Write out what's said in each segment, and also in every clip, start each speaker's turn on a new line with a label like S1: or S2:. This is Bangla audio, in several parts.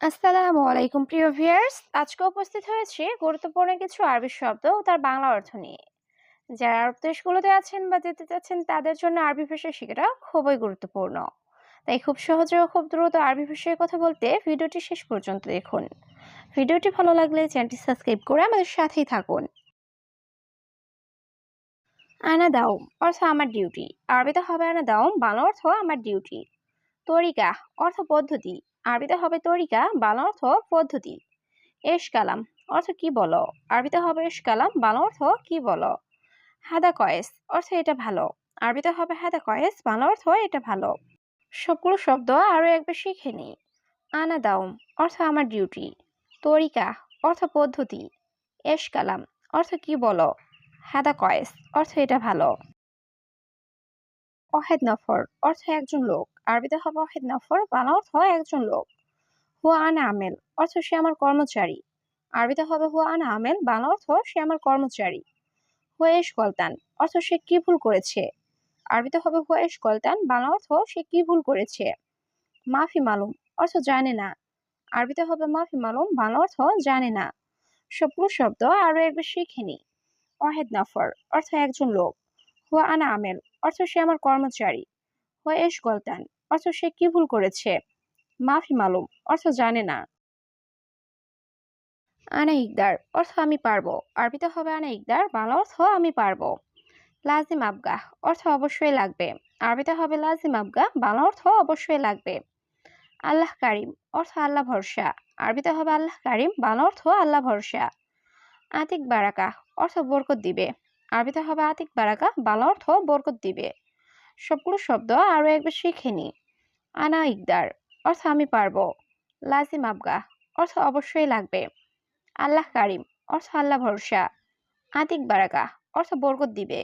S1: আসসালামু আলাইকুম প্রিয় ভিউয়ার্স, আজকে উপস্থিত হয়েছি গুরুত্বপূর্ণ কিছু আরবি শব্দ ও তার বাংলা অর্থ নিয়ে। যারা আরব দেশগুলোতে আছেন বা যেতে চাচ্ছেন তাদের জন্য আরবি ভাষা শেখাটা খুবই গুরুত্বপূর্ণ। তাই খুব সহজে ও খুব দ্রুত আরবি ভাষায় কথা বলতে ভিডিওটি শেষ পর্যন্ত দেখুন। ভিডিওটি ভালো লাগলে চ্যানেলটি সাবস্ক্রাইব করে আমাদের সাথেই থাকুন। আনা দাওম অর্থ আমার ডিউটি। আরবিতে হবে আনা দাওম, বাংলা অর্থ আমার ডিউটি। তরিকা অর্থ পদ্ধতি। আরবিতে হবে তরিকা, বাংলা অর্থ পদ্ধতি। এশ কালাম অর্থ কি বলো। আরবিতে হবে এশ কালাম, বাংলা অর্থ কি বলো। হাদা কয়েস অর্থ এটা ভালো। আরবিতে হবে হাদা কয়েস, বাংলা অর্থ এটা ভালো। সবগুলো শব্দ আরো একবার শিখে নি। আনা দাওম অর্থ আমার ডিউটি। তরিকা অর্থ পদ্ধতি। এশ কালাম অর্থ কি বলো। হাদা কয়েস অর্থ এটা ভালো। অহেদ নফর অর্থ একজন লোক। আরবিতে হবে অহেদ নফর, বাংলা অর্থ একজন লোক। হুয়া আনা আমেল অর্থ সে আমার কর্মচারী। আরবিতে হবে হুয়া আনা আমেল, বাংলা অর্থ সে আমার কর্মচারী। হুয়েশ গলতান অর্থ সে কি ভুল করেছে। আরবিতে হবে হুয়েশ গলতান, বাংলা অর্থ সে কি ভুল করেছে। মাফি মালুম অর্থ জানে না। আরবিতে হবে মাফি মালুম, বাংলা অর্থ জানে না। সবগুলো শব্দ আরো একবার শিখে নি। ওয়াহেদ নফর অর্থ একজন লোক। হুয়া আনা আমেল অর্থ সে আমার কর্মচারী। হুয়েশ গলতান অর্থ সে কি ভুল করেছে। মাফি মালুম অর্থ জানে না। আনা ইকদার অর্থ আমি পারবো। আরবিতে হবে আনা ইকদার, বাংলা অর্থ আমি পারবো। লাজিম আবগাহ অর্থ অবশ্যই লাগবে। আরবিতে হবে লাজিম আবগাহ, বাংলা অর্থ অবশ্যই লাগবে। আল্লাহ কারিম অর্থ আল্লাহ ভরসা। আরবিতে হবে আল্লাহ কারিম, বাংলা অর্থ আল্লাহ ভরসা। আতিক বারাকা অর্থ বরকত দিবে। আরবিতে হবে আতিক বারাকা, বাংলা অর্থ বরকত দিবে। সবগুলো শব্দ আরো একবার শিখে নি। আনা ইকদার অর্থ আমি পারবো। লাজিম আবগাহ অর্থ অবশ্যই লাগবে। আল্লাহ কারিম অর্থ আল্লাহ ভরসা। আতিক বারাকা অর্থ বরকত দিবে।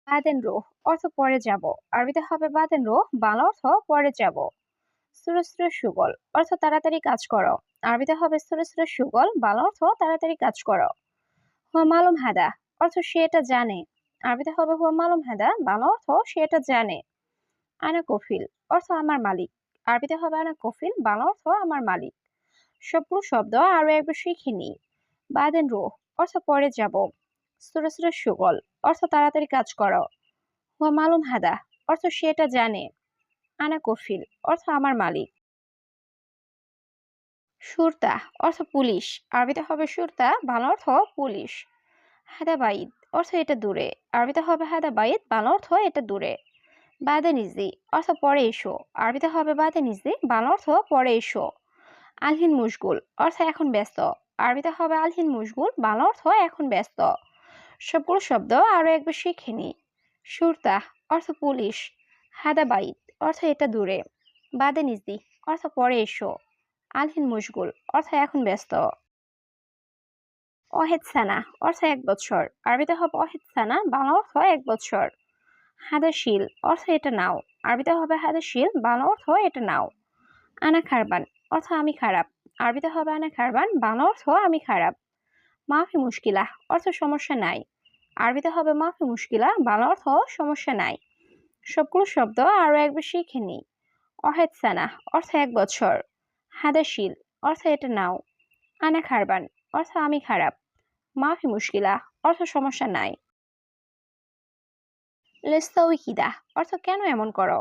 S1: বাদেন রোহ অর্থ পরে যাব। আরবিতে হবে বাদেন রোহ, বাংলা অর্থ পরে যাব। সুরস্র সুগল অর্থ তাড়াতাড়ি কাজ করো। আরবিতে হবে সুরস্র সুগল, বাংলা অর্থ তাড়াতাড়ি কাজ করো। হুয়া মালুম হাদা অর্থ সে এটা জানে। আরবিতে হবে হুয়া মালুম হাদা, বাংলা অর্থ সে এটা জানে। আনা কফিল অর্থ আমার মালিক। আরবিতে হবে আনা কফিল, বাংলা অর্থ আমার মালিক। সবগুলো শব্দ আরো একবার শিখে নি। বাদেন রোহ অর্থ পরে যাব। সুরস্র সুগল অর্থ তাড়াতাড়ি কাজ করো। হুয়া মালুম হাদা অর্থ সে এটা জানে। আনা কফিল অর্থ আমার মালিক। সুরতা অর্থ পুলিশ। আরবিতে হবে সুরতা, বাংলা অর্থ পুলিশ। হাদা বাইদ অর্থ এটা দূরে। আরবিতে হবে হাদা বাইদ, বাংলা অর্থ এটা দূরে। বাদে নিজি অর্থ পরে এসো। আরবিতে হবে বাদে নিজি, বাংলা অর্থ পরে এসো। আলহিন মুশগুল অর্থ এখন ব্যস্ত। আরবিতে হবে আলহিন মুশগুল, বাংলা অর্থ এখন ব্যস্ত। সবগুলো শব্দ আরো একবার শিখে নি। সুরতা অর্থ পুলিশ। হাদা বাইদ অর্থ এটা দূরে। বাদে নিজি অর্থ পরে এসো। আলহিন মুশগুল অর্থ এখন ব্যস্ত। অহেদ সানা অর্থ 1 বছর। আরবিতে হবে অহেদ সানা, বাংলা অর্থ 1 বছর। হাদা শিল অর্থ এটা নাও। আরবিতে হবে হাদা শিল, বাংলা অর্থ এটা নাও। আনা খারবান অর্থ আমি খারাপ। আরবিতে হবে আনা খারবান, বাংলা অর্থ আমি খারাপ। মাফি মুশকিলা অর্থ সমস্যা নাই। আরবিতে হবে মাফি মুশকিলা, বাংলা অর্থ সমস্যা নাই। সবগুলো শব্দ আরো একবার শিখে নি। অহেদ সানা অর্থ 1 বছর। হাদা শিল অর্থ এটা নাও। আনা খারবান অর্থ আমি খারাপ। মাফি মুশকিলা অর্থ সমস্যা নাই। লেস্তাউই কিদা অর্থ কেন এমন করো।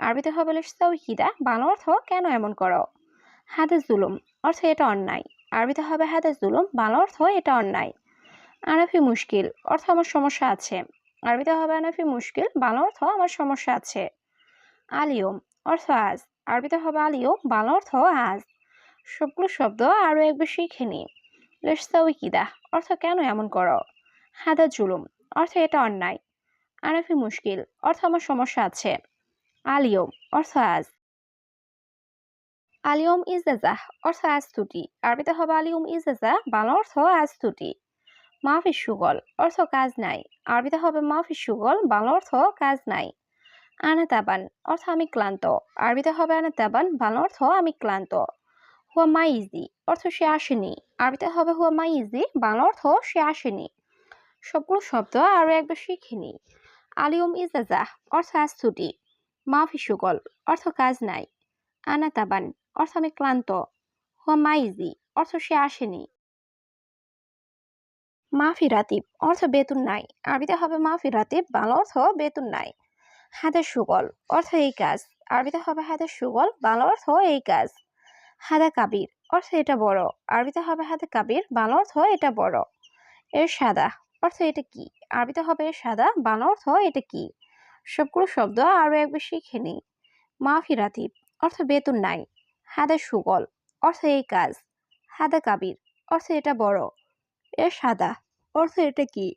S1: আরবিতে হবে লেস্তাউই কিদা, বাংলা অর্থ কেন এমন করো। হাদা জুলুম অর্থ এটা অন্যায়। আরবিতে হবে হাদা জুলুম, বাংলা অর্থ এটা অন্যায়। আনাফি মুশকিল অর্থ আমার সমস্যা আছে। আরবিতে হবে আনাফি মুশকিল, বাংলা অর্থ আমার সমস্যা আছে। আলিয়ম অর্থ আজ। আরবিতে হবে আলিয়ম, বাংলা অর্থ আজ। সবগুলো শব্দ আরো একবার শিখে নি। লেস্তাউই কিদা অর্থ কেন এমন করো। হাদা জুলুম অর্থ এটা অন্যায়। আনাফি মুশকিল অর্থ আমার সমস্যা আছে। আলিয়ম অর্থ আজ। আলিয়ম ইজাজা অর্থ আজ ছুটি। আরবিতে হবে আলিয়ম ইজাজা, বাংলা অর্থ আজ ছুটি। মাফি সুগল অর্থ কাজ নাই। আরবিতে হবে মাফি সুগল, বাংলা অর্থ কাজ নাই। আনা তাবান অর্থ আমি ক্লান্ত। আরবিতে হবে আনা তাবান, বাংলা অর্থ আমি ক্লান্ত। হুয়া মাই ইজি অর্থ সে আসেনি। আরবিতে হবে হুয়া মাই ইজি, বাংলা অর্থ সে আসেনি। সবগুলো শব্দ আরো একবার শিখে নি। আলিয়ম ইজাজা অর্থ আজ ছুটি। মাফি সুগল অর্থ কাজ নাই। আনা তাবান অর্থ আমি ক্লান্ত। হুয়া মাইজি অর্থ সে আসেনি। মাফি রাতিব অর্থ বেতন নাই। আরবিতে হবে মাফি রাতিব, বাংলা অর্থ বেতন নাই। হাদের সুগল অর্থ এই কাজ। আরবিতে হবে হাদের সুগল, বাংলা অর্থ এই কাজ। হাদা কাবির অর্থ এটা বড়। আরবিতে হবে হাদা কাবির, বাংলা অর্থ এটা বড়। এর সাদা অর্থ এটা কি। আরবিতে হবে এর সাদা, বাংলা অর্থ এটা কি। সবগুলো শব্দ আরো একবার শিখে নিই। মাফি রাতিব অর্থ বেতন নাই। হাদা সুগল অর্থ এই কাজ। হাদা কাবির অর্থ এটা বড়। এর সাদা অর্থ এটা কি।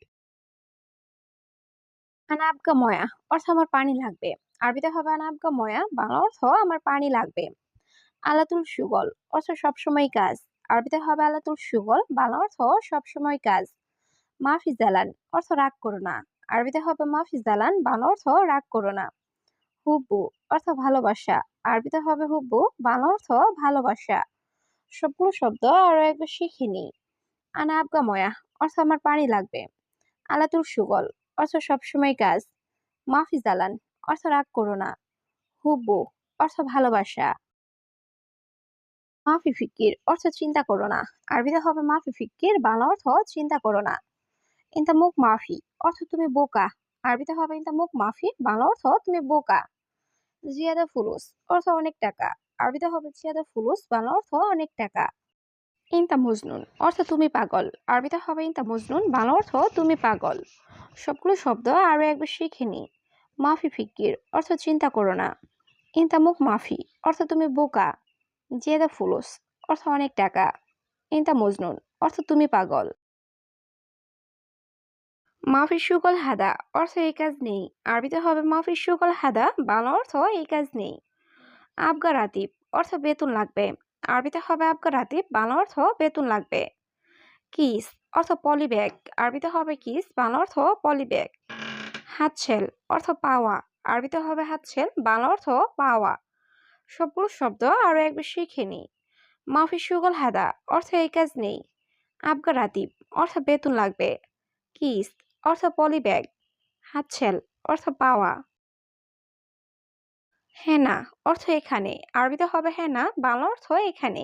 S1: আনা আবগা ময়া অর্থ আমার পানি লাগবে। আরবিতে হবে আনা আবগা ময়া, বাংলা অর্থ আমার পানি লাগবে। আলাতুল সুগল অর্থ সবসময় কাজ। আরবিতে হবে আলাতুল সুগল, বাংলা অর্থ সবসময় কাজ। মাফি জালান অর্থ রাগ করো না। আরবিতে হবে মাফি জালান, বাংলা অর্থ রাগ করো না। হুব্বু অর্থ ভালোবাসা। আরবিতে হবে হুব্বু, বাংলা অর্থ ভালোবাসা। সবগুলো শব্দ আরো একবার শিখে নিই। আনা আবগা ময়া অর্থ আমার পানি লাগবে। আলাতুল সুগল অর্থ সবসময় কাজ। মাফি জালান অর্থ রাগ করো না। হুব্বু অর্থ ভালোবাসা। মাফি ফিক্কির অর্থ চিন্তা করো না। আরবিতে হবে মাফি ফিক্কির, বাংলা অর্থ চিন্তা করো না। ইনতা মুখ মাফি অর্থ তুমি বোকা। আরবিতে হবে ইনতা মুখ মাফি, বাংলা অর্থ তুমি বোকা। জিয়াদা ফুলুস অর্থ অনেক টাকা। আরবিতে হবে জিয়াদা ফুলুস, বাংলা অর্থ অনেক টাকা। ইনতা মজনুন অর্থ তুমি পাগল। আরবিতে হবে ইনতা মজনুন, বাংলা অর্থ তুমি পাগল। সবগুলো শব্দ আরো একবার শিখে নি। মাফি ফিক্কির অর্থ চিন্তা করো না। ইনতা মুখ মাফি অর্থ তুমি বোকা। জিয়াদা ফুলুস অর্থ অনেক টাকা। ইনতা মজনুন অর্থ তুমি পাগল। মাফি সুগল হাদা অর্থ এই কাজ নেই। আরবিতে হবে মাফি সুগল হাদা, বাংলা অর্থ এই কাজ নেই। আবগা রাতিব অর্থ বেতন লাগবে। আরবিতে হবে আবগা রাতিব, বাংলা অর্থ বেতন লাগবে। কিস অর্থ পলি ব্যাগ। আরবিতে হবে কিস, বাংলা অর্থ পলি ব্যাগ। হাতছেল অর্থ পাওয়া। আরবিতে হবে হাতছেল, বাংলা অর্থ পাওয়া। সবগুলো শব্দ আরো একবার শিখে নি। মাফি সুগল হাদা অর্থ এই কাজ নেই। আবগা রাতিব অর্থ বেতন লাগবে। কিস অর্থ পলি ব্যাগ। হাতছেল অর্থ পাওয়া। হেনা অর্থ এখানে। আরবিতে হবে হেনা, বাংলা অর্থ এখানে।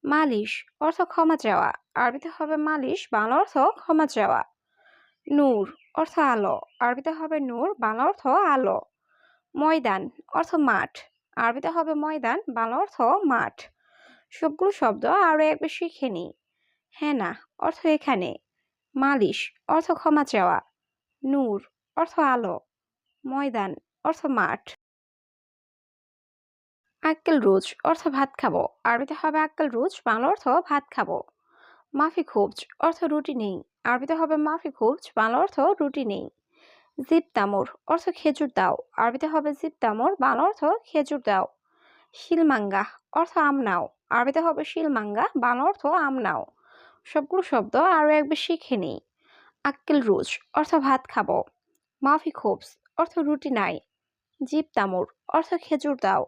S1: মালিশ অর্থ ক্ষমা চাওয়া। আরবিতে হবে মালিশ, বাংলা অর্থ ক্ষমা চাওয়া। নূর অর্থ আলো। আরবিতে হবে নূর, বাংলা অর্থ আলো। ময়দান অর্থ মাঠ। আরবিতে হবে ময়দান, বাংলা অর্থ মাঠ। সবগুলো শব্দ আরো একবার শিখে নি। হেনা অর্থ এখানে। মালিশ অর্থ ক্ষমা চাওয়া। নূর অর্থ আলো। ময়দান অর্থ মাঠ। আক্কেল রোজ অর্থ ভাত খাবো। আরবিতে হবে আক্কেল রোজ, বাংলা অর্থ ভাত খাবো। মাফি খোবজ অর্থ রুটি নেই। আরবিতে হবে মাফি খোবজ, বাংলা অর্থ রুটি নেই। জিব তামর অর্থ খেজুর দাও। আরবিতে হবে জিব তামর, বাংলা অর্থ খেজুর দাও। শিলমাঙ্গা অর্থ আম নাও। আরবিতে হবে শিলমাঙ্গা, বাংলা অর্থ আম নাও। সবগুলো শব্দ আরো একবার শিখে নিই। আক্কেল রোজ অর্থ ভাত খাবো। মাফি খোবজ অর্থ রুটি নাই। জিব তামর অর্থ খেজুর দাও।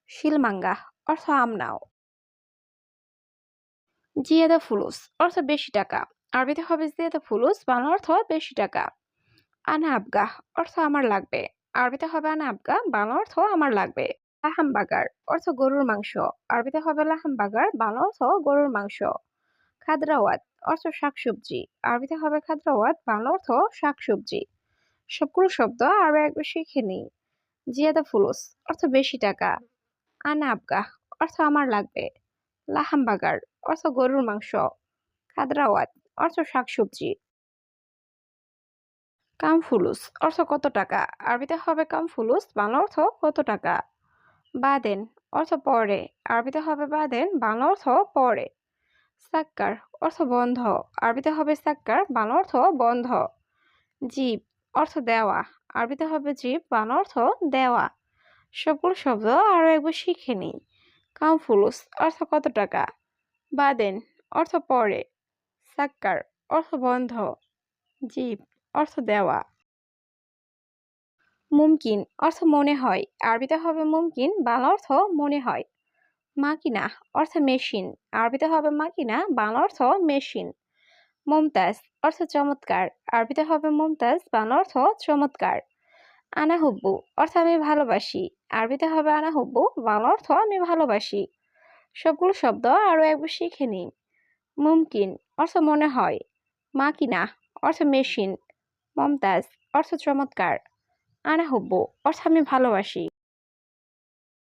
S1: শিলমাঙ্গা অর্থ আম নাও। জিয়াদা ফুলুস অর্থ বেশি টাকা। আরবিতে হবে জিয়াদা ফুলুস, বাংলা অর্থ বেশি টাকা। আনা আবগাহ অর্থ আমার লাগবে। আরবিতে হবে আনা আবগা, বাংলা অর্থ আমার লাগবে। লাহাম বাগার অর্থ গরুর মাংস। আরবিতে হবে লাহাম বাগার, বাংলা অর্থ গরুর মাংস। খাদ্রাওয়াত অর্থ শাকসবজি। আরবিতে হবে খাদ্রাওয়াত, বাংলা অর্থ শাকসবজি। সবগুলো শব্দ আরো একবার শিখে নিই। জিয়াদা ফুলুস অর্থ বেশি টাকা। আনা আবগাহ অর্থ আমার লাগবে। লাহাম বাগার অর্থ গরুর মাংস। খাদ্রাওয়াত অর্থ শাকসবজি। কাম ফুলুস অর্থ কত টাকা। আরবিতে হবে কাম ফুলুস, বাংলা অর্থ কত টাকা। বাদেন অর্থ পরে। আরবিতে হবে বাদেন, বাংলা অর্থ পরে। সাক্কার অর্থ বন্ধ। আরবিতে হবে সাক্কার, বাংলা অর্থ বন্ধ। জিব অর্থ দেওয়া। আরবিতে হবে জিব, বাংলা অর্থ দেওয়া। সবগুলো শব্দ আরো একবার শিখে নিই। কাম ফুলুস অর্থ কত টাকা। বাদেন অর্থ পরে। সাক্কার অর্থ বন্ধ। জিব অর্থ দেওয়া। মুমকিন অর্থ মনে হয়। আরবিতে হবে মুমকিন, বাংলা অর্থ মনে হয়। মাকিনা অর্থ মেশিন। আরবিতে হবে মাকিনা, বাংলা অর্থ মেশিন। মুমতাজ অর্থ চমৎকার। আরবিতে হবে মুমতাজ, বাংলা অর্থ চমৎকার। আনা হুব্বু অর্থ আমি ভালোবাসি। আরবিতে হবে আনা হুব্বু, বাংলা অর্থ আমি ভালোবাসি। সবগুলো শব্দ আরো একবার শিখে নিই। মুমকিন অর্থ মনে হয়। মাকিনা অর্থ মেশিন। মমতাজ অর্থ চমৎকার। আনা হুব্বু অর্থ আমি ভালোবাসি।